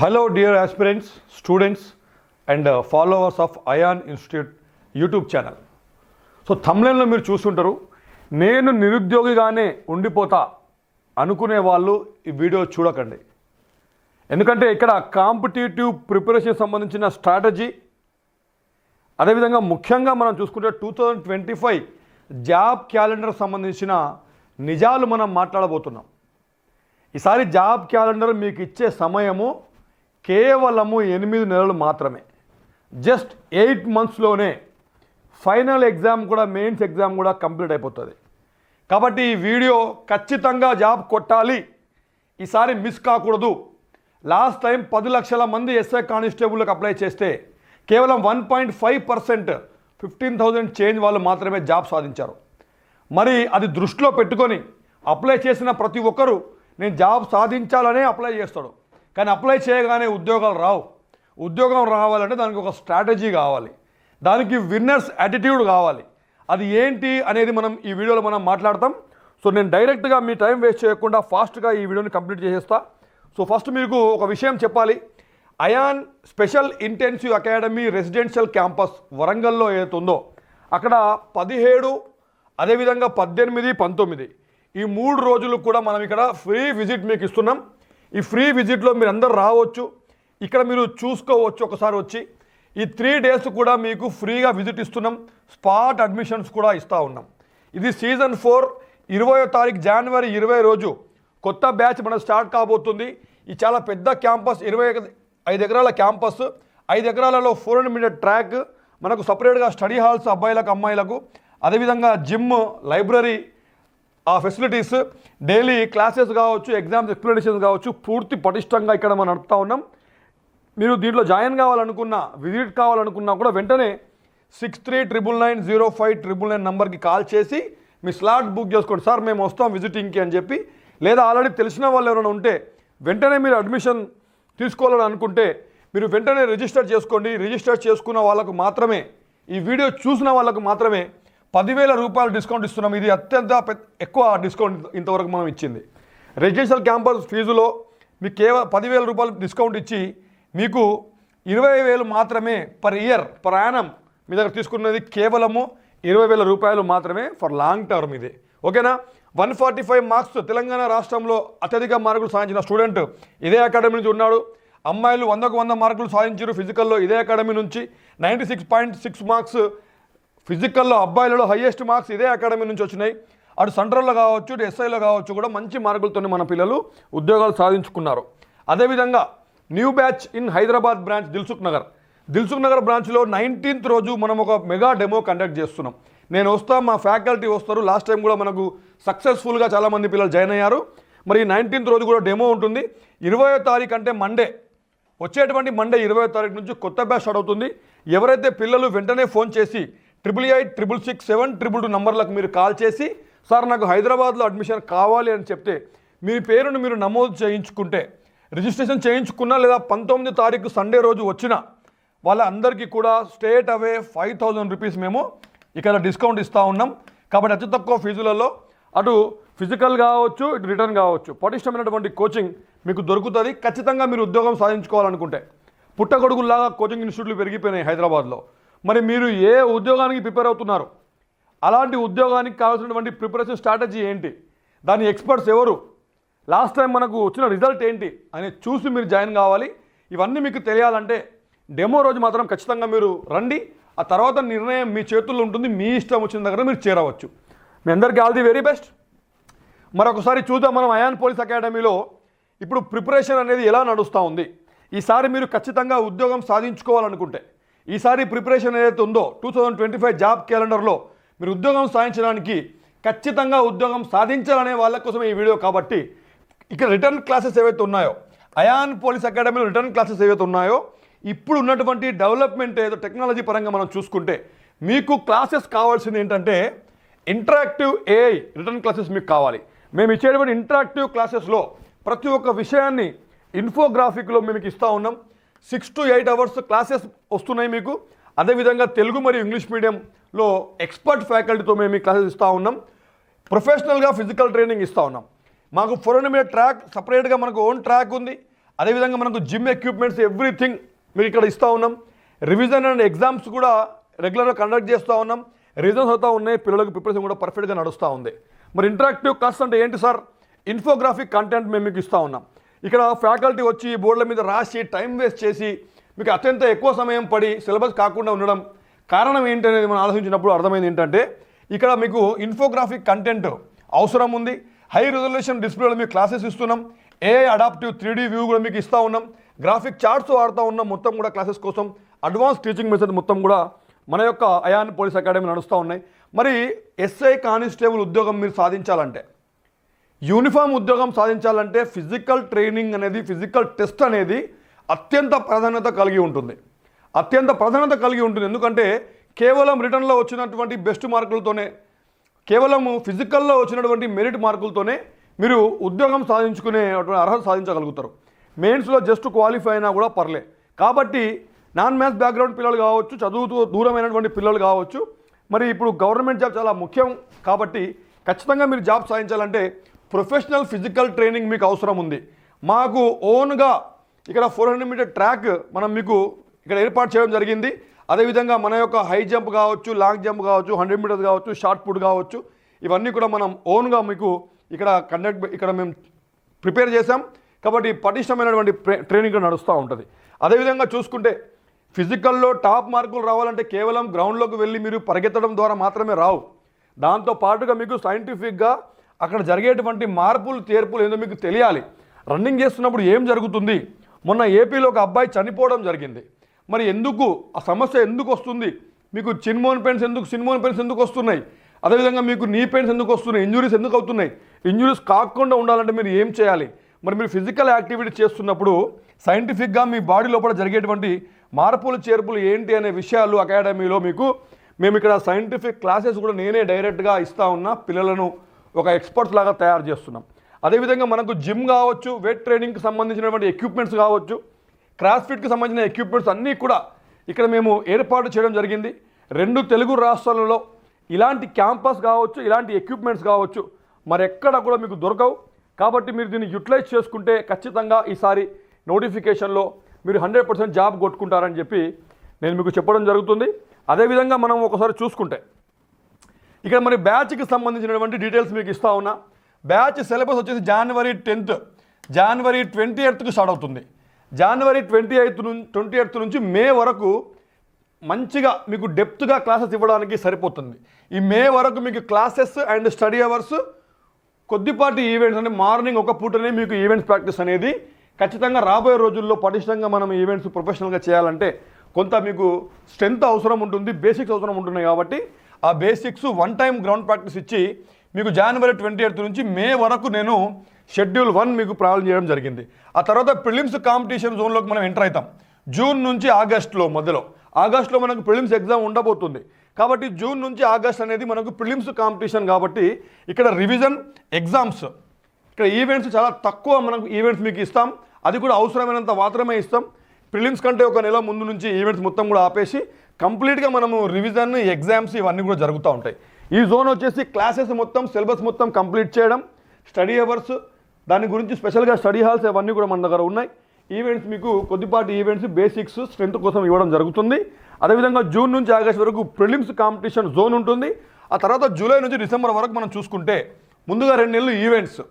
Hello dear aspirants, students and followers of ION Institute YouTube channel. So థంబ్నెయిల్లో మీరు చూస్తుంటారు, నేను నిరుద్యోగిగానే ఉండిపోతా అనుకునే వాళ్ళు ఈ వీడియో చూడకండి. ఎందుకంటే ఇక్కడ కాంపిటేటివ్ ప్రిపరేషన్ సంబంధించిన స్ట్రాటజీ, అదేవిధంగా ముఖ్యంగా మనం చూసుకుంటే 2025 జాబ్ క్యాలెండర్ సంబంధించిన నిజాలు మనం మాట్లాడబోతున్నాం. ఈసారి జాబ్ క్యాలెండర్ మీకు ఇచ్చే సమయము కేవలము 8 నెలలు మాత్రమే. జస్ట్ 8 monthsలోనే ఫైనల్ ఎగ్జామ్ కూడా, మెయిన్స్ ఎగ్జామ్ కూడా కంప్లీట్ అయిపోతుంది. కాబట్టి ఈ వీడియో ఖచ్చితంగా జాబ్ కొట్టాలి, ఈసారి మిస్ కాకూడదు. లాస్ట్ టైం 10 లక్షల మంది ఎస్ఐ కానిస్టేబుల్కి అప్లై చేస్తే కేవలం 1.5% 15,000 చేంజ్ వాళ్ళు మాత్రమే జాబ్ సాధించారు. మరి అది దృష్టిలో పెట్టుకొని అప్లై చేసిన ప్రతి ఒక్కరూ నేను జాబ్ సాధించాలనే అప్లై చేస్తాడు. కానీ అప్లై చేయగానే ఉద్యోగాలు రావు. ఉద్యోగం రావాలంటే దానికి ఒక స్ట్రాటజీ కావాలి, దానికి విన్నర్స్ యాటిట్యూడ్ కావాలి. అది ఏంటి అనేది మనం ఈ వీడియోలో మనం మాట్లాడతాం. సో నేను డైరెక్ట్గా మీ టైం వేస్ట్ చేయకుండా ఫాస్ట్గా ఈ వీడియోని కంప్లీట్ చేసేస్తా. సో ఫస్ట్ మీకు ఒక విషయం చెప్పాలి. Ion special intensive academy residential campus వరంగల్లో ఏదైతే ఉందో అక్కడ 17, అదేవిధంగా 18, 19 ఈ 3 రోజులు కూడా మనం ఇక్కడ ఫ్రీ విజిట్ మీకు ఇస్తున్నాం. ఈ ఫ్రీ విజిట్లో మీరు అందరూ రావచ్చు, ఇక్కడ మీరు చూసుకోవచ్చు. ఒకసారి వచ్చి ఈ 3 days కూడా మీకు ఫ్రీగా విజిట్ ఇస్తున్నాం. స్పాట్ అడ్మిషన్స్ కూడా ఇస్తూ ఉన్నాం. ఇది సీజన్ 4 20వ తారీఖు జనవరి 20 రోజు కొత్త బ్యాచ్ మనం స్టార్ట్ కాబోతుంది. ఈ చాలా పెద్ద క్యాంపస్, 25 ఎకరాల క్యాంపస్, 5 ఎకరాలలో 400 మీటర్ ట్రాక్, మనకు సపరేట్గా స్టడీ హాల్స్ అబ్బాయిలకు అమ్మాయిలకు, అదేవిధంగా జిమ్, లైబ్రరీ, ఆ ఫెసిలిటీస్, డైలీ క్లాసెస్ కావచ్చు, ఎగ్జామ్స్ ఎక్స్ప్లెనేషన్స్ కావచ్చు, పూర్తి పటిష్టంగా ఇక్కడ మనం నడుపుతూ ఉన్నాం. మీరు దీంట్లో జాయిన్ కావాలనుకున్నా, విజిట్ కావాలనుకున్నా కూడా వెంటనే 6399905999 నెంబర్కి కాల్ చేసి మీ స్లాట్ బుక్ చేసుకోండి. సార్ మేము వస్తాం విజిటింగ్కి అని చెప్పి, లేదా ఆల్రెడీ తెలిసిన వాళ్ళు ఎవరైనా ఉంటే వెంటనే మీరు అడ్మిషన్ తీసుకోవాలని అనుకుంటే మీరు వెంటనే రిజిస్టర్ చేసుకోండి. రిజిస్టర్ చేసుకున్న వాళ్ళకు మాత్రమే, ఈ వీడియో చూసిన వాళ్ళకు మాత్రమే 10,000 రూపాయలు డిస్కౌంట్ ఇస్తున్నాం. ఇది అత్యంత ఎక్కువ డిస్కౌంట్ ఇంతవరకు మనం ఇచ్చింది. రెసిడెన్షియల్ క్యాంపస్ ఫీజులో మీకు కేవలం 10,000 రూపాయలు డిస్కౌంట్ ఇచ్చి మీకు 20,000 మాత్రమే పర్ ఇయర్, పర్ యానం మీ దగ్గర తీసుకున్నది కేవలము 20,000 రూపాయలు మాత్రమే ఫర్ లాంగ్ టర్మ్. ఇది ఓకేనా? 145 మార్క్స్ తెలంగాణ రాష్ట్రంలో అత్యధిక మార్కులు సాధించిన స్టూడెంట్ ఇదే అకాడమీ నుంచి ఉన్నాడు. అమ్మాయిలు 100కు 100 మార్కులు సాధించారు ఫిజికల్లో ఇదే అకాడమీ నుంచి. 96.6 మార్క్స్ ఫిజికల్లో అబ్బాయిలలో హయ్యెస్ట్ మార్క్స్ ఇదే అకాడమీ నుంచి వచ్చినాయి. అటు సెంట్రల్లో కావచ్చు, ఇటు ఎస్ఐలో కావచ్చు కూడా మంచి మార్కులతో మన పిల్లలు ఉద్యోగాలు సాధించుకున్నారు. అదేవిధంగా new batch in Hyderabad branch Dilsukh Nagar బ్రాంచ్లో 19th రోజు మనం ఒక మెగా డెమో కండక్ట్ చేస్తున్నాం. నేను వస్తాం, మా ఫ్యాకల్టీ వస్తారు. లాస్ట్ టైం కూడా మనకు సక్సెస్ఫుల్గా చాలామంది పిల్లలు జాయిన్ అయ్యారు. మరి 19th రోజు కూడా డెమో ఉంటుంది. 20వ తారీఖు అంటే మండే, వచ్చేటువంటి మండే 20వ తారీఖు నుంచి కొత్త బ్యాచ్ స్టార్ట్ అవుతుంది. ఎవరైతే పిల్లలు వెంటనే ఫోన్ చేసి 88866722 నంబర్లకు మీరు కాల్ చేసి సార్ నాకు హైదరాబాద్లో అడ్మిషన్ కావాలి అని చెప్తే మీ పేరును మీరు నమోదు చేయించుకుంటే, రిజిస్ట్రేషన్ చేయించుకున్నా లేదా 19వ తారీఖు సండే రోజు వచ్చిన వాళ్ళందరికీ కూడా స్ట్రేట్ అవే 5,000 రూపీస్ మేము ఇక్కడ డిస్కౌంట్ ఇస్తూ ఉన్నాం. కాబట్టి అతి తక్కువ ఫీజులలో అటు ఫిజికల్ కావచ్చు, ఇటు రిటర్న్ కావచ్చు, పటిష్టమైనటువంటి కోచింగ్ మీకు దొరుకుతుంది. ఖచ్చితంగా మీరు ఉద్యోగం సాధించుకోవాలనుకుంటే పుట్టగొడుగుల్లాగా కోచింగ్ ఇన్స్టిట్యూట్లు పెరిగిపోయినాయి హైదరాబాద్లో. మరి మీరు ఏ ఉద్యోగానికి ప్రిపేర్ అవుతున్నారు, అలాంటి ఉద్యోగానికి కావాల్సినటువంటి ప్రిపరేషన్ స్ట్రాటజీ ఏంటి, దాని ఎక్స్పర్ట్స్ ఎవరు, లాస్ట్ టైం మనకు వచ్చిన రిజల్ట్ ఏంటి అని చూసి మీరు జాయిన్ కావాలి. ఇవన్నీ మీకు తెలియాలంటే డెమో రోజు మాత్రం ఖచ్చితంగా మీరు రండి. ఆ తర్వాత నిర్ణయం మీ చేతుల్లో ఉంటుంది. మీ ఇష్టం వచ్చిన దగ్గర మీరు చేరవచ్చు. మీ అందరికీ ఆల్ ది వెరీ బెస్ట్. మరొకసారి చూద్దాం మనం అయాన్ పోలీస్ అకాడమీలో ఇప్పుడు ప్రిపరేషన్ అనేది ఎలా నడుస్తూ ఉంది. ఈసారి మీరు ఖచ్చితంగా ఉద్యోగం సాధించుకోవాలనుకుంటే, ఈసారి ప్రిపరేషన్ ఏదైతే ఉందో 2025 జాబ్ క్యాలెండర్లో మీరు ఉద్యోగం సాధించడానికి, ఖచ్చితంగా ఉద్యోగం సాధించాలనే వాళ్ళ కోసమే ఈ వీడియో. కాబట్టి ఇక్కడ రిటర్న్ క్లాసెస్ ఏవైతే ఉన్నాయో, అయాన్ పోలీస్ అకాడమీలో రిటర్న్ క్లాసెస్ ఏవైతే ఉన్నాయో, ఇప్పుడు ఉన్నటువంటి డెవలప్మెంట్ ఏదో టెక్నాలజీ పరంగా మనం చూసుకుంటే మీకు క్లాసెస్ కావాల్సింది ఏంటంటే ఇంటరాక్టివ్ ఏఐ రిటర్న్ క్లాసెస్ మీకు కావాలి. మేము ఇచ్చేటువంటి ఇంటరాక్టివ్ క్లాసెస్లో ప్రతి ఒక్క విషయాన్ని ఇన్ఫోగ్రాఫిక్లో మేము ఇస్తూ ఉన్నాం. 6 to 8 hours క్లాసెస్ వస్తున్నాయి మీకు. అదేవిధంగా తెలుగు మరియు ఇంగ్లీష్ మీడియంలో ఎక్స్పర్ట్ ఫ్యాకల్టీతో మేము క్లాసెస్ ఇస్తూ ఉన్నాం. ప్రొఫెషనల్గా ఫిజికల్ ట్రైనింగ్ ఇస్తూ ఉన్నాం. మాకు 400 మీటర్ ట్రాక్ సపరేట్గా మనకు ఓన్ ట్రాక్ ఉంది. అదేవిధంగా మనకు జిమ్ ఎక్విప్మెంట్స్ ఎవ్రీథింగ్ మీకు ఇక్కడ ఇస్తూ ఉన్నాం. రివిజన్ అండ్ ఎగ్జామ్స్ కూడా రెగ్యులర్గా కండక్ట్ చేస్తూ ఉన్నాం. రివిజన్స్ అవుతూ ఉన్నాయి, పిల్లలకు ప్రిపరేషన్ కూడా పర్ఫెక్ట్గా నడుస్తూ ఉంది. మరి ఇంటరాక్టివ్ క్లాస్ అంటే ఏంటి సార్? ఇన్ఫోగ్రాఫిక్ కంటెంట్ మేము మీకు ఇస్తూ ఉన్నాం. ఇక్కడ ఫ్యాకల్టీ వచ్చి బోర్డుల మీద రాసి టైం వేస్ట్ చేసి మీకు అత్యంత ఎక్కువ సమయం పడి సిలబస్ కాకుండా ఉండడం కారణం ఏంటనేది మనం ఆలోచించినప్పుడు అర్థమైంది ఏంటంటే ఇక్కడ మీకు ఇన్ఫోగ్రాఫిక్ కంటెంట్ అవసరం ఉంది. హై రిజల్యూషన్ డిస్ప్లేలో మీకు క్లాసెస్ ఇస్తున్నాం. ఏఐ అడాప్టివ్ 3D వ్యూ కూడా మీకు ఇస్తూ ఉన్నాం. గ్రాఫిక్ చార్ట్స్ వాడుతూ ఉన్నాం. మొత్తం కూడా క్లాసెస్ కోసం అడ్వాన్స్ టీచింగ్ మెథడ్ మొత్తం కూడా మన యొక్క అయాన్ పోలీస్ అకాడమీ నడుస్తూ ఉన్నాయి. మరి ఎస్ఐ కానిస్టేబుల్ ఉద్యోగం మీరు సాధించాలంటే, యూనిఫామ్ ఉద్యోగం సాధించాలంటే ఫిజికల్ ట్రైనింగ్ అనేది, ఫిజికల్ టెస్ట్ అనేది అత్యంత ప్రాధాన్యత కలిగి ఉంటుంది. ఎందుకంటే కేవలం రిటర్న్లో వచ్చినటువంటి బెస్ట్ మార్కులతోనే, కేవలం ఫిజికల్లో వచ్చినటువంటి మెరిట్ మార్కులతోనే మీరు ఉద్యోగం సాధించుకునే అర్హత సాధించగలుగుతారు. మెయిన్స్లో జస్ట్ క్వాలిఫై అయినా కూడా పర్లే. కాబట్టి నాన్ మ్యాథ్స్ బ్యాక్గ్రౌండ్ పిల్లలు కావచ్చు, చదువుతూ దూరమైనటువంటి పిల్లలు కావచ్చు, మరి ఇప్పుడు గవర్నమెంట్ జాబ్ చాలా ముఖ్యం కాబట్టి ఖచ్చితంగా మీరు జాబ్ సాధించాలంటే ప్రొఫెషనల్ ఫిజికల్ ట్రైనింగ్ మీకు అవసరం ఉంది. మాకు ఓన్గా ఇక్కడ 400 మీటర్ ట్రాక్ మనం మీకు ఇక్కడ ఏర్పాటు చేయడం జరిగింది. అదేవిధంగా మన యొక్క హై జంప్ కావచ్చు, లాంగ్ జంప్ కావచ్చు, 100 మీటర్స్ కావచ్చు, షార్ట్ పుట్ కావచ్చు, ఇవన్నీ కూడా మనం ఓన్గా మీకు ఇక్కడ మేము ప్రిపేర్ చేసాం. కాబట్టి పటిష్టమైనటువంటి ట్రైనింగ్ నడుస్తూ ఉంటుంది. అదేవిధంగా చూసుకుంటే ఫిజికల్లో టాప్ మార్కులు రావాలంటే కేవలం గ్రౌండ్లోకి వెళ్ళి మీరు పరిగెత్తడం ద్వారా మాత్రమే రావు. దాంతో పాటుగా మీకు సైంటిఫిక్గా అక్కడ జరిగేటువంటి మార్పులు చేర్పులు ఏందో మీకు తెలియాలి. రన్నింగ్ చేస్తున్నప్పుడు ఏం జరుగుతుంది? మొన్న ఏపీలో ఒక అబ్బాయి చనిపోవడం జరిగింది. మరి ఎందుకు ఆ సమస్య ఎందుకు వస్తుంది? మీకు సిన్మోన్ పెయిన్స్ ఎందుకు వస్తున్నాయి? అదేవిధంగా మీకు నీ పెయిన్స్ ఎందుకు వస్తున్నాయి? ఇంజురీస్ ఎందుకు అవుతున్నాయి? ఇంజురీస్ కాకుండా ఉండాలంటే మీరు ఏం చేయాలి? మరి మీరు ఫిజికల్ యాక్టివిటీ చేస్తున్నప్పుడు సైంటిఫిక్గా మీ బాడీ లోపల జరిగేటువంటి మార్పులు చేర్పులు ఏంటి అనే విషయాలు అకాడమీలో మేము ఇక్కడ సైంటిఫిక్ క్లాసెస్ కూడా నేనే డైరెక్ట్గా ఇస్తూ ఉన్నా. పిల్లలను ఒక ఎక్స్పర్ట్స్ లాగా తయారు చేస్తున్నాం. అదేవిధంగా మనకు జిమ్ కావచ్చు, వెయిట్ ట్రైనింగ్కి సంబంధించినటువంటి ఎక్విప్మెంట్స్ కావచ్చు, క్రాస్ఫిట్కి సంబంధించిన ఎక్విప్మెంట్స్ అన్నీ కూడా ఇక్కడ మేము ఏర్పాటు చేయడం జరిగింది. 2 తెలుగు రాష్ట్రాలలో ఇలాంటి క్యాంపస్ కావచ్చు, ఇలాంటి ఎక్విప్మెంట్స్ కావచ్చు మరెక్కడ కూడా మీకు దొరకవు. కాబట్టి మీరు దీన్ని యూటిలైజ్ చేసుకుంటే ఖచ్చితంగా ఈసారి నోటిఫికేషన్లో మీరు 100% జాబ్ కొట్టుకుంటారని చెప్పి నేను మీకు చెప్పడం జరుగుతుంది. అదేవిధంగా మనం ఒకసారి చూసుకుంటే ఇక్కడ మరి బ్యాచ్కి సంబంధించినటువంటి డీటెయిల్స్ మీకు ఇస్తా ఉన్నా. బ్యాచ్ సిలబస్ వచ్చేసి January 10th, January 28th start అవుతుంది. January 28th నుంచి మే వరకు మంచిగా మీకు డెప్త్గా క్లాసెస్ ఇవ్వడానికి సరిపోతుంది. ఈ మే వరకు మీకు క్లాసెస్ అండ్ స్టడీ అవర్స్, కొద్దిపాటి ఈవెంట్స్ అంటే మార్నింగ్ ఒక పూటనే మీకు ఈవెంట్స్ ప్రాక్టీస్ అనేది ఖచ్చితంగా రాబోయే రోజుల్లో పటిష్టంగా మనం ఈవెంట్స్ ప్రొఫెషనల్గా చేయాలంటే కొంత మీకు స్ట్రెంత్ అవసరం ఉంటుంది, బేసిక్స్ అవసరం ఉంటున్నాయి. కాబట్టి ఆ బేసిక్స్ 1 టైం గ్రౌండ్ ప్రాక్టీస్ ఇచ్చి మీకు January 28th నుంచి మే వరకు నేను షెడ్యూల్ 1 మీకు ప్రారంభం చేయడం జరిగింది. ఆ తర్వాత ప్రిలిమ్స్ కాంపిటీషన్ జోన్లోకి మనం ఎంటర్ అవుతాం. జూన్ నుంచి ఆగస్టులో మనకు ప్రిలిమ్స్ ఎగ్జామ్ ఉండబోతుంది. కాబట్టి జూన్ నుంచి ఆగస్ట్ అనేది మనకు ప్రిలిమ్స్ కాంపిటీషన్. కాబట్టి ఇక్కడ రివిజన్ ఎగ్జామ్స్, ఇక్కడ ఈవెంట్స్ చాలా తక్కువ మనకు ఈవెంట్స్ మీకు ఇస్తాం. అది కూడా అవసరమైనంత మాత్రమే ఇస్తాం. ప్రిలిమ్స్ కంటే ఒక నెల ముందు నుంచి ఈవెంట్స్ మొత్తం కూడా ఆపేసి కంప్లీట్గా మనము రివిజన్ ఎగ్జామ్స్ ఇవన్నీ కూడా జరుగుతూ ఉంటాయి. ఈ జోన్ వచ్చేసి క్లాసెస్ మొత్తం, సిలబస్ మొత్తం కంప్లీట్ చేయడం, స్టడీ అవర్స్, దాని గురించి స్పెషల్గా స్టడీ హాల్స్ అవన్నీ కూడా మన దగ్గర ఉన్నాయి. ఈవెంట్స్ మీకు కొద్దిపాటి ఈవెంట్స్ బేసిక్స్ స్ట్రెంత్ కోసం ఇవ్వడం జరుగుతుంది. అదేవిధంగా జూన్ నుంచి ఆగస్ట్ వరకు ప్రిలిమ్స్ కాంపిటీషన్ జోన్ ఉంటుంది. ఆ తర్వాత జూలై నుంచి డిసెంబర్ వరకు మనం చూసుకుంటే ముందుగా 2 నెలలు ఈవెంట్స్.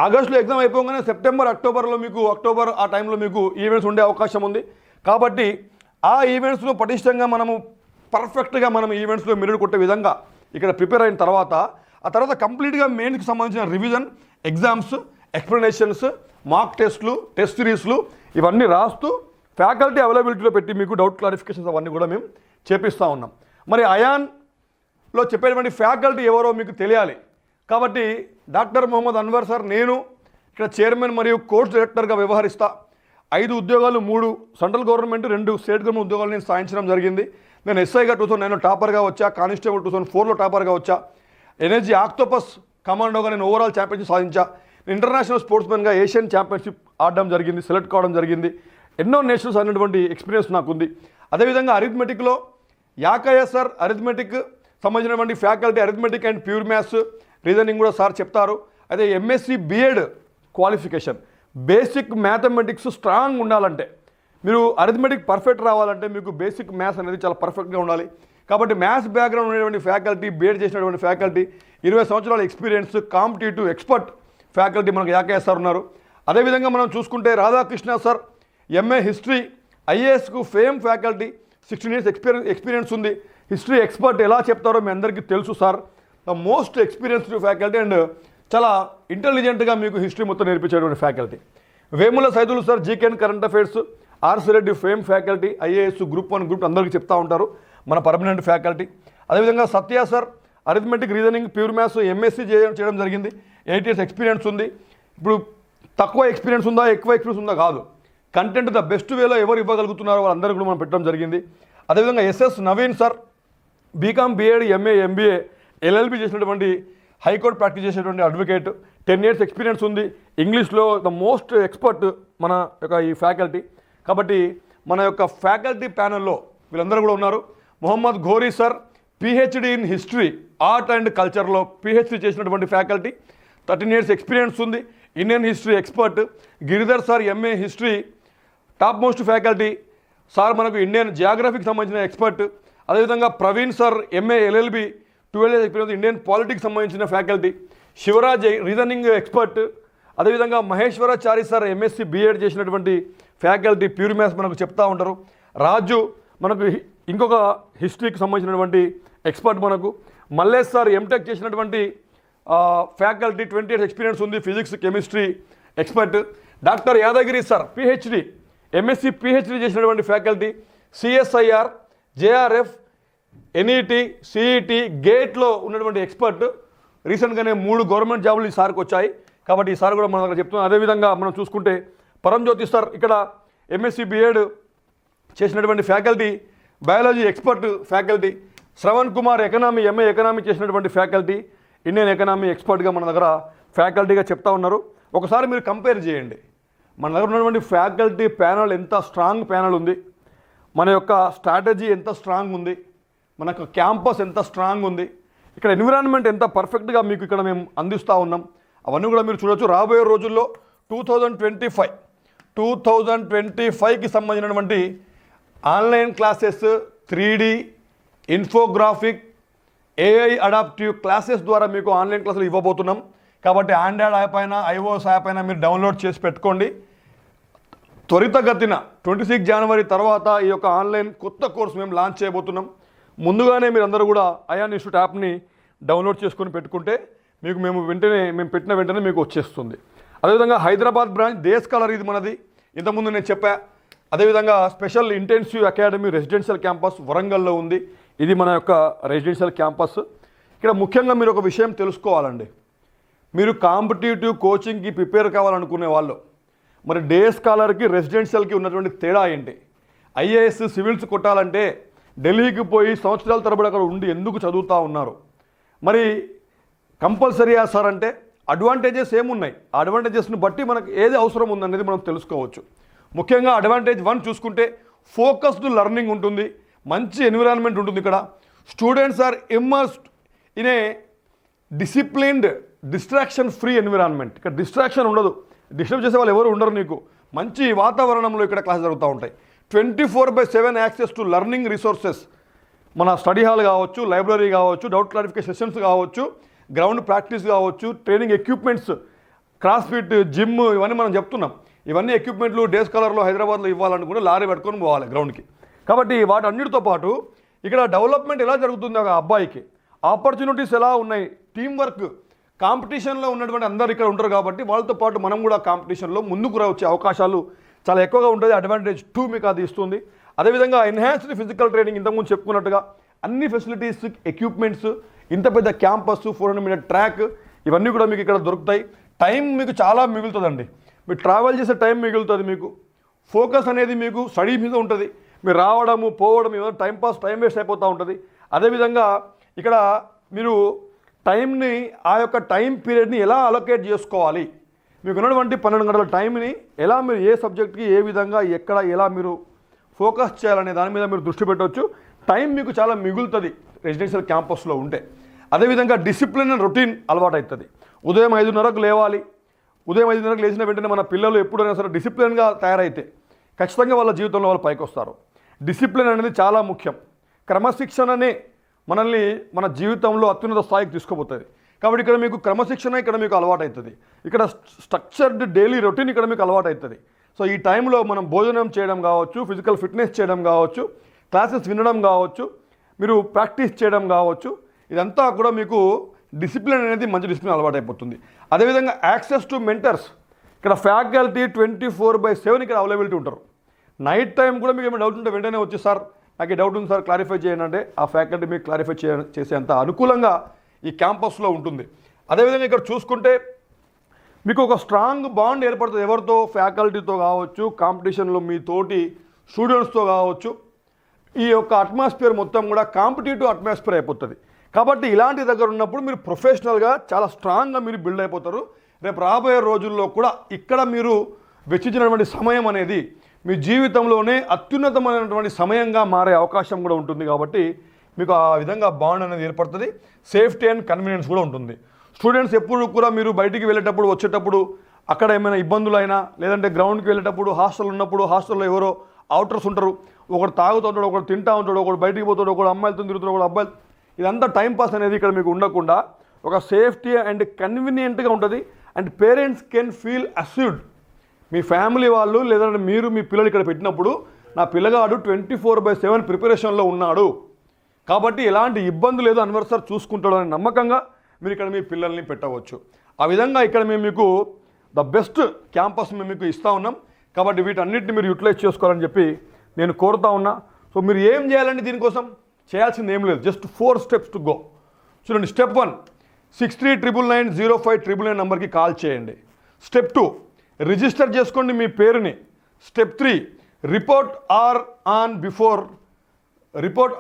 ఆగస్టులో ఎగ్జామ్ అయిపోగానే సెప్టెంబర్, అక్టోబర్ ఆ టైంలో మీకు ఈవెంట్స్ ఉండే అవకాశం ఉంది. కాబట్టి ఆ ఈవెంట్స్లో పటిష్టంగా మనము పర్ఫెక్ట్గా మనం ఈవెంట్స్లో మెరుగు కొట్టే విధంగా ఇక్కడ ప్రిపేర్ అయిన తర్వాత ఆ తర్వాత కంప్లీట్గా మెయిన్స్కి సంబంధించిన రివిజన్ ఎగ్జామ్స్, ఎక్స్ప్లెనేషన్స్, మాక్ టెస్ట్లు, టెస్ట్ సిరీస్లు ఇవన్నీ రాస్తూ ఫ్యాకల్టీ అవైలబిలిటీలో పెట్టి మీకు డౌట్ క్లారిఫికేషన్స్ అవన్నీ కూడా మేము చేపిస్తూ ఉన్నాం. మరి అయాన్లో చెప్పేటువంటి ఫ్యాకల్టీ ఎవరో మీకు తెలియాలి. కాబట్టి డాక్టర్ మొహమ్మద్ అన్వర్ సార్, నేను ఇక్కడ చైర్మన్ మరియు కోర్స్ డైరెక్టర్గా వ్యవహరిస్తా. 5 ఉద్యోగాలు, 3 సెంట్రల్ గవర్నమెంట్, 2 స్టేట్ గవర్నమెంట్ ఉద్యోగాలు నేను సాధించడం జరిగింది. నేను ఎస్ఐగా 2009 టాపర్గా వచ్చా, కానిస్టేబుల్ 2004లో టాపర్గా వచ్చా, ఎనర్జీ ఆక్టోపస్ కమాండోగా నేను ఓవరాల్ ఛాంపియన్షిప్ సాధించా. ఇంటర్నేషనల్ స్పోర్ట్స్మెన్గా ఏషియన్ ఛాంపియన్షిప్ ఆడడం జరిగింది, సెలెక్ట్ కావడం జరిగింది. ఎన్నో నేషనల్స్ అనేటువంటి ఎక్స్పీరియన్స్ నాకు ఉంది. అదేవిధంగా అరిథమెటిక్లో యాకయసర్ అరిథమెటిక్ సంబంధించినటువంటి faculty, arithmetic and pure maths, reasoning కూడా సార్ చెప్తారు. అదే MSc BEd qualification basic mathematics strong ఉండాలంటే, మీరు అరిథమెటిక్ పర్ఫెక్ట్ రావాలంటే మీకు బేసిక్ మ్యాథ్స్ అనేది చాలా పర్ఫెక్ట్గా ఉండాలి. కాబట్టి మ్యాథ్స్ బ్యాక్గ్రౌండ్ ఉన్నటువంటి ఫ్యాకల్టీ, బీఎడ్ చేసినటువంటి ఫ్యాకల్టీ, 20 సంవత్సరాల ఎక్స్పీరియన్స్, కాంపిటేటివ్ ఎక్స్పర్ట్ ఫ్యాకల్టీ మనకు యాకేఎస్ సార్ ఉన్నారు. అదేవిధంగా మనం చూసుకుంటే రాధాకృష్ణ సార్ ఎంఏ హిస్టరీ, ఐఏఎస్కు ఫేమ్ ఫ్యాకల్టీ, 16 years ఎక్స్పీరియన్స్ ఉంది. హిస్టరీ ఎక్స్పర్ట్ ఎలా చెప్తారో మీ అందరికీ తెలుసు సార్. The most experienced faculty and చాలా ఇంటెలిజెంట్గా మీకు హిస్టరీ మొత్తం నేర్పించేటువంటి faculty. Vemula Saidulu sir GK and current affairs, RC Reddy fame faculty, IAS group 1 group అందరికీ చెప్తా ఉంటారు, మన పర్మనెంట్ ఫ్యాకల్టీ. అదేవిధంగా Satya sir arithmetic, reasoning, pure maths MSc చేయడం జరిగింది. 8 years ఎక్స్పీరియన్స్ ఉంది. ఇప్పుడు తక్కువ ఎక్స్పీరియన్స్ ఉందా, ఎక్కువ ఎక్స్పీరియన్స్ ఉందా కాదు, కంటెంట్ ద బెస్ట్ వేలో ఎవరు ఇవ్వగలుగుతున్నారో వాళ్ళందరూ కూడా మనం పెట్టడం జరిగింది. అదేవిధంగా SS Naveen sir BCom, BEd, MA, MBA, LLB చేసినటువంటి హైకోర్టు ప్రాక్టీస్ చేసేటువంటి అడ్వకేట్, 10 years ఎక్స్పీరియన్స్ ఉంది. ఇంగ్లీష్లో ద మోస్ట్ ఎక్స్పర్ట్ మన యొక్క ఈ ఫ్యాకల్టీ. కాబట్టి మన యొక్క ఫ్యాకల్టీ ప్యానల్లో వీళ్ళందరూ కూడా ఉన్నారు. Mohammed Ghori sir PhD in history, art and కల్చర్లో పిహెచ్డి చేసినటువంటి ఫ్యాకల్టీ, 13 years ఎక్స్పీరియన్స్ ఉంది. Indian history expert. Giridhar sir MA history, top most faculty sir, మనకు ఇండియన్ జియోగ్రఫీకి సంబంధించిన ఎక్స్పర్ట్. అదేవిధంగా Praveen sir MA LLB, 12 years experience, Indian politics సంబంధించిన ఫ్యాకల్టీ. Shivraj reasoning expert. అదేవిధంగా Maheshwarachari sir MSc BEd చేసినటువంటి ఫ్యాకల్టీ, ప్యూర్ మ్యాథ్స్ మనకు చెప్తా ఉంటారు. రాజు మనకు ఇంకొక హిస్టరీకి సంబంధించినటువంటి ఎక్స్పర్ట్ మనకు. మల్లేష్ సార్ ఎంటెక్ చేసినటువంటి ఫ్యాకల్టీ, 20 years ఎక్స్పీరియన్స్ ఉంది, physics, chemistry expert. Doctor Yadagiri sir PhD, MSc PhD చేసినటువంటి faculty, CSIR, JRF, NET, CET, గేట్లో ఉన్నటువంటి ఎక్స్పర్ట్. రీసెంట్గానే 3 గవర్నమెంట్ జాబులు ఈ సార్కి వచ్చాయి, కాబట్టి ఈ సార్ కూడా మన దగ్గర చెప్తున్నాం. అదేవిధంగా మనం చూసుకుంటే పరంజ్యోతి సార్ ఇక్కడ ఎంఎస్సి బీఎడ్ చేసినటువంటి faculty, biology expert faculty. Shravan Kumar economy, MA economy చేసినటువంటి ఫ్యాకల్టీ, ఇండియన్ ఎకనామీ ఎక్స్పర్ట్గా మన దగ్గర ఫ్యాకల్టీగా చెప్తా ఉన్నారు. ఒకసారి మీరు కంపేర్ చేయండి, మన దగ్గర ఉన్నటువంటి ఫ్యాకల్టీ ప్యానల్ ఎంత స్ట్రాంగ్ ప్యానల్ ఉంది, మన యొక్క స్ట్రాటజీ ఎంత స్ట్రాంగ్ ఉంది, మన యొక్క క్యాంపస్ ఎంత స్ట్రాంగ్ ఉంది, ఇక్కడ ఎన్విరాన్మెంట్ ఎంత పర్ఫెక్ట్గా మీకు ఇక్కడ మేము అందిస్తూ ఉన్నాం. అవన్నీ కూడా మీరు చూడొచ్చు. రాబోయే రోజుల్లో 2025కి సంబంధించినటువంటి online classes, 3D infographic, AI adaptive classes ద్వారా మీకు ఆన్లైన్ క్లాసులు ఇవ్వబోతున్నాం. కాబట్టి ఆండ్రాయిడ్ యాప్ అయినా, ఐఓఎస్ యాప్ అయినా మీరు డౌన్లోడ్ చేసి పెట్టుకోండి. త్వరితగతిన 26 జనవరి తర్వాత ఈ యొక్క ఆన్లైన్ కొత్త కోర్సు మేము లాంచ్ చేయబోతున్నాం. ముందుగానే మీరు అందరూ కూడా అయాన్ ఇన్స్టిట్యూట్ యాప్ని డౌన్లోడ్ చేసుకొని పెట్టుకుంటే మేము పెట్టిన వెంటనే మీకు వచ్చేస్తుంది. అదేవిధంగా హైదరాబాద్ బ్రాంచ్ డే స్కాలర్ ఇది మనది, ఇంతకుముందు నేను చెప్పా. అదేవిధంగా special intensive academy residential campus వరంగల్లో ఉంది, ఇది మన యొక్క రెసిడెన్షియల్ క్యాంపస్. ఇక్కడ ముఖ్యంగా మీరు ఒక విషయం తెలుసుకోవాలండి, మీరు కాంపిటేటివ్ కోచింగ్కి ప్రిపేర్ కావాలనుకునే వాళ్ళు మరి డే స్కాలర్కి, రెసిడెన్షియల్కి ఉన్నటువంటి తేడా ఏంటి? ఐఏఎస్, సివిల్స్ కొట్టాలంటే ఢిల్లీకి పోయి సంవత్సరాల తరబడి అక్కడ ఉండి ఎందుకు చదువుతూ ఉన్నారు? మరి కంపల్సరీయా సార్ అంటే అడ్వాంటేజెస్ ఏమున్నాయి, ఆ అడ్వాంటేజెస్ని బట్టి మనకు ఏది అవసరం ఉందనేది మనం తెలుసుకోవచ్చు. ముఖ్యంగా అడ్వాంటేజ్ 1 చూసుకుంటే ఫోకస్డ్ లెర్నింగ్ ఉంటుంది, మంచి ఎన్విరాన్మెంట్ ఉంటుంది. ఇక్కడ students are immersed in a disciplined, distraction free environment. ఇక్కడ డిస్ట్రాక్షన్ ఉండదు, డిస్టర్బ్ చేసే వాళ్ళు ఎవరు ఉండరు. నీకు మంచి వాతావరణంలో ఇక్కడ క్లాస్ జరుగుతూ ఉంటాయి. 24/7 యాక్సెస్ టు లెర్నింగ్ రిసోర్సెస్, మన స్టడీ హాల్ కావచ్చు, లైబ్రరీ కావచ్చు, డౌట్ క్లారిఫికేషన్ సెషన్స్ కావచ్చు, గ్రౌండ్ ప్రాక్టీస్ కావచ్చు, ట్రైనింగ్ ఎక్విప్మెంట్స్, క్రాస్ఫిట్, జిమ్, ఇవన్నీ మనం చెప్తున్నాం. ఇవన్నీ ఎక్విప్మెంట్లు డే స్కాలర్లో హైదరాబాద్లో ఇవ్వాలనుకుంటే లారీ పెట్టుకొని పోవాలి గ్రౌండ్కి. కాబట్టి వాటన్నిటితో పాటు ఇక్కడ డెవలప్మెంట్ ఎలా జరుగుతుంది ఒక అబ్బాయికి, ఆపర్చునిటీస్ ఎలా ఉన్నాయి, టీం వర్క్, కాంపిటీషన్లో ఉన్నటువంటి అందరు ఇక్కడ ఉంటారు. కాబట్టి వాళ్ళతో పాటు మనం కూడా కాంపిటీషన్లో ముందుకు వచ్చే అవకాశాలు చాలా ఎక్కువగా ఉంటుంది. అడ్వాంటేజ్ 2 మీకు అది ఇస్తుంది. అదేవిధంగా ఎన్హాన్స్డ్ ఫిజికల్ ట్రైనింగ్, ఇంతకుముందు చెప్పుకున్నట్టుగా అన్ని ఫెసిలిటీస్, ఎక్విప్మెంట్స్, ఇంత పెద్ద క్యాంపస్, 400 మీటర్ ట్రాక్, ఇవన్నీ కూడా మీకు ఇక్కడ దొరుకుతాయి. టైం మీకు చాలా మిగులుతుందండి, మీరు ట్రావెల్ చేసే టైం మిగులుతుంది. మీకు ఫోకస్ అనేది మీకు స్టడీ మీద ఉంటుంది. మీరు రావడము, పోవడం, ఏమైనా టైం వేస్ట్ అయిపోతూ ఉంటుంది. అదేవిధంగా ఇక్కడ మీరు టైంని, ఆ యొక్క టైం పీరియడ్ని ఎలా అలొకేట్ చేసుకోవాలి, మీకు ఉన్నటువంటి 12 గంటల టైంని ఎలా మీరు ఏ సబ్జెక్ట్కి ఏ విధంగా ఎక్కడ ఎలా మీరు ఫోకస్ చేయాలనే దాని మీద మీరు దృష్టి పెట్టవచ్చు. టైం మీకు చాలా మిగులుతుంది రెసిడెన్షియల్ క్యాంపస్లో ఉంటే. అదేవిధంగా డిసిప్లిన్ అండ్ రొటీన్ అలవాటు అవుతుంది. ఉదయం 5:30కు లేవాలి, ఉదయం 5 గంటలకు లేచిన వెంటనే మన పిల్లలు ఎప్పుడైనా సరే డిసిప్లిన్గా తయారైతే ఖచ్చితంగా వాళ్ళ జీవితంలో వాళ్ళు పైకి వస్తారు. డిసిప్లిన్ అనేది చాలా ముఖ్యం. క్రమశిక్షణనే మనల్ని మన జీవితంలో అత్యున్నత స్థాయికి తీసుకుపోతుంది. కాబట్టి ఇక్కడ మీకు క్రమశిక్షణ ఇక్కడ మీకు అలవాటు అవుతుంది. ఇక్కడ స్ట్రక్చర్డ్ డైలీ రొటీన్ ఇక్కడ మీకు అలవాటు అవుతుంది. సో ఈ టైంలో మనం భోజనం చేయడం కావచ్చు, ఫిజికల్ ఫిట్నెస్ చేయడం కావచ్చు, క్లాసెస్ వినడం కావచ్చు, మీరు ప్రాక్టీస్ చేయడం కావచ్చు, ఇదంతా కూడా మీకు డిసిప్లిన్ అనేది మంచి డిసిప్లిన్ అలవాటు అయిపోతుంది. అదేవిధంగా యాక్సెస్ టు మెంటర్స్, ఇక్కడ ఫ్యాకల్టీ 24/7 ఇక్కడ అవైలబిలిటీ ఉంటారు. నైట్ టైం కూడా మీకు ఏమైనా డౌట్ ఉంటే వెంటనే వచ్చి సార్ నాకు ఈ డౌట్ ఉంది సార్ క్లారిఫై చేయండి అంటే ఆ ఫ్యాకల్టీ మీకు క్లారిఫై చేసేంత అనుకూలంగా ఈ క్యాంపస్లో ఉంటుంది. అదేవిధంగా ఇక్కడ చూసుకుంటే మీకు ఒక స్ట్రాంగ్ బాండ్ ఏర్పడుతుంది. ఎవరితో? ఫ్యాకల్టీతో కావచ్చు, కాంపిటీషన్లో మీ తోటి స్టూడెంట్స్తో కావచ్చు. ఈ యొక్క అట్మాస్ఫియర్ మొత్తం కూడా కాంపిటేటివ్ అట్మాస్ఫియర్ అయిపోతుంది. కాబట్టి ఇలాంటి దగ్గర ఉన్నప్పుడు మీరు ప్రొఫెషనల్గా చాలా స్ట్రాంగ్గా మీరు బిల్డ్ అయిపోతారు. రేపు రాబోయే రోజుల్లో కూడా ఇక్కడ మీరు వెచ్చించినటువంటి సమయం అనేది మీ జీవితంలోనే అత్యున్నతమైనటువంటి సమయంగా మారే అవకాశం కూడా ఉంటుంది. కాబట్టి మీకు ఆ విధంగా బాండ్ అనేది ఏర్పడుతుంది. సేఫ్టీ అండ్ కన్వీనియన్స్ కూడా ఉంటుంది. స్టూడెంట్స్ ఎప్పుడు కూడా మీరు బయటికి వెళ్ళేటప్పుడు వచ్చేటప్పుడు అక్కడ ఏమైనా ఇబ్బందులైనా లేదంటే గ్రౌండ్కి వెళ్ళేటప్పుడు హాస్టల్ ఉన్నప్పుడు హాస్టల్లో ఎవరో అవుటర్స్ ఉంటారు, ఒకడు తాగుతూ ఉంటాడు, ఒకడు తింటూ ఉంటాడు, ఒకడు బయటికి పోతాడు, ఒకడు అమ్మాయిలతో తిరుగుతాడు, ఒకడు అబ్బాయిలు, ఇదంతా టైంపాస్ అనేది ఇక్కడ మీకు ఉండకుండా ఒక సేఫ్టీ అండ్ కన్వీనియంట్గా ఉంటుంది. And parents can feel assured. మీ ఫ్యామిలీ వాళ్ళు లేదంటే మీరు మీ పిల్లలు ఇక్కడ పెట్టినప్పుడు నా పిల్లగాడు 24/7 ప్రిపరేషన్లో ఉన్నాడు కాబట్టి ఎలాంటి ఇబ్బంది లేదు, అన్వర్ సార్ చూసుకుంటాడు అనే నమ్మకంగా మీరు ఇక్కడ మీ పిల్లల్ని పెట్టవచ్చు. ఆ విధంగా ఇక్కడ మేము మీకు ద బెస్ట్ క్యాంపస్ మేము మీకు ఇస్తూ ఉన్నాం. కాబట్టి వీటన్నిటిని మీరు యూటిలైజ్ చేసుకోవాలని చెప్పి నేను కోరుతా ఉన్నా. సో మీరు ఏం చేయాలండి? దీనికోసం చేయాల్సింది ఏం లేదు, జస్ట్ 4 స్టెప్స్ టు గో. చూడండి, స్టెప్ 1 6399905999 నెంబర్కి కాల్ చేయండి. స్టెప్ 2 రిజిస్టర్ చేసుకోండి మీ పేరుని. Step 3 report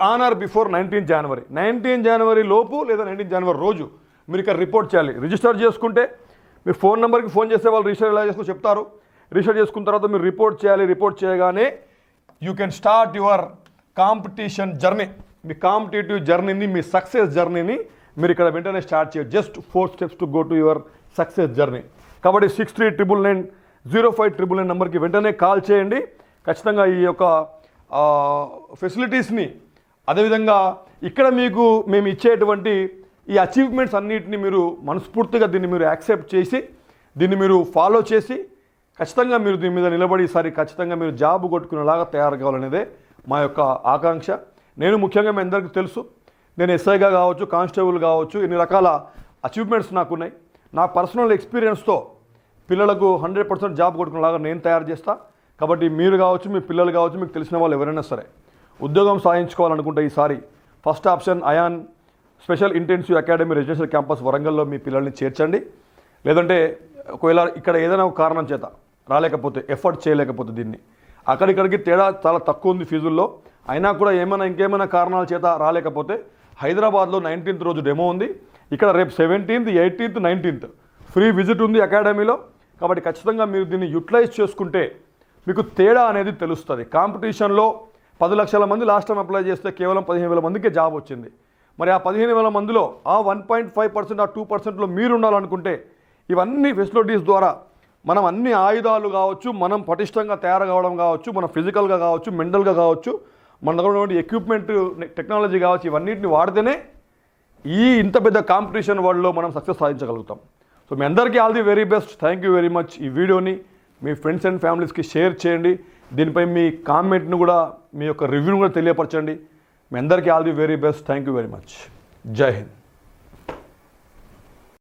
on are before 19 జనవరి. 19 జనవరి లోపు లేదా 19 జనవరి రోజు మీరు ఇక్కడ రిపోర్ట్ చేయాలి. రిజిస్టర్ చేసుకుంటే మీ ఫోన్ నెంబర్కి ఫోన్ చేసే వాళ్ళు రిజిస్టర్ ఎలా చేసుకుని చెప్తారు. రిజిస్టర్ చేసుకున్న తర్వాత మీరు రిపోర్ట్ చేయాలి. రిపోర్ట్ చేయగానే you can start your competition journey. మీ కాంపిటేటివ్ జర్నీని, మీ సక్సెస్ జర్నీని మీరు ఇక్కడ వెంటనే స్టార్ట్ చేయాలి. Just 4 steps to go to your success journey. కాబట్టి 6399905999 నెంబర్కి వెంటనే కాల్ చేయండి. ఖచ్చితంగా ఈ యొక్క ఫెసిలిటీస్ని, అదేవిధంగా ఇక్కడ మీకు మేము ఇచ్చేటువంటి ఈ అచీవ్మెంట్స్ అన్నిటిని మీరు మనస్ఫూర్తిగా దీన్ని మీరు యాక్సెప్ట్ చేసి దీన్ని మీరు ఫాలో చేసి ఖచ్చితంగా మీరు దీని మీద నిలబడి ఈసారి ఖచ్చితంగా మీరు జాబ్ కొట్టుకునేలాగా తయారు కావాలనేదే మా యొక్క ఆకాంక్ష. నేను ముఖ్యంగా మీ అందరికీ తెలుసు, నేను ఎస్ఐగా కావచ్చు, కానిస్టేబుల్ కావచ్చు, ఇన్ని రకాల అచీవ్మెంట్స్ నాకున్నాయి. నా పర్సనల్ ఎక్స్పీరియన్స్తో పిల్లలకు 100% జాబ్ కొట్టుకునేలాగా నేను తయారు చేస్తా. కాబట్టి మీరు కావచ్చు, మీ పిల్లలు కావచ్చు, మీకు తెలిసిన వాళ్ళు ఎవరైనా సరే ఉద్యోగం సాధించుకోవాలనుకుంటే ఈసారి first option Ayan special intensive academy residential campus వరంగల్లో మీ పిల్లల్ని చేర్చండి. లేదంటే ఒకవేళ ఇక్కడ ఏదైనా ఒక కారణం చేత రాలేకపోతే, ఎఫర్ట్ చేయలేకపోతే, దీన్ని అక్కడిక్కడికి తేడా చాలా తక్కువ ఉంది ఫీజుల్లో, అయినా కూడా ఇంకేమైనా కారణాల చేత రాలేకపోతే హైదరాబాద్లో 19th రోజు డెమో ఉంది. ఇక్కడ రేపు 17th, 18th, 19th free visit ఉంది అకాడమీలో. కాబట్టి ఖచ్చితంగా మీరు దీన్ని యూటిలైజ్ చేసుకుంటే మీకు తేడా అనేది తెలుస్తుంది. కాంపిటీషన్లో 10 లక్షల మంది లాస్ట్ టైం అప్లై చేస్తే కేవలం 15,000 మందికే జాబ్ వచ్చింది. మరి ఆ 15,000 మందిలో ఆ 1.5% ఆ 2%లో మీరు ఉండాలనుకుంటే ఇవన్నీ ఫెసిలిటీస్ ద్వారా మనం అన్ని ఆయుధాలు కావచ్చు, మనం పటిష్టంగా తయారు కావడం కావచ్చు, మన ఫిజికల్గా కావచ్చు, మెంటల్గా కావచ్చు, మన దగ్గర ఉన్నటువంటి ఎక్విప్మెంట్ టెక్నాలజీ కావచ్చు, ఇవన్నిటిని వాడితేనే ఇంత పెద్ద కాంపిటీషన్ వరల్డ్లో మనం సక్సెస్ సాధించగలుగుతాం. సో మీ అందరికీ all the very best. Thank you very much. ఈ వీడియోని మీ ఫ్రెండ్స్ అండ్ ఫ్యామిలీస్కి షేర్ చేయండి. దీనిపై మీ కామెంట్ను కూడా, మీ యొక్క రివ్యూను కూడా తెలియపరచండి. మీ అందరికీ all the very best. Thank you very much. జై హింద్.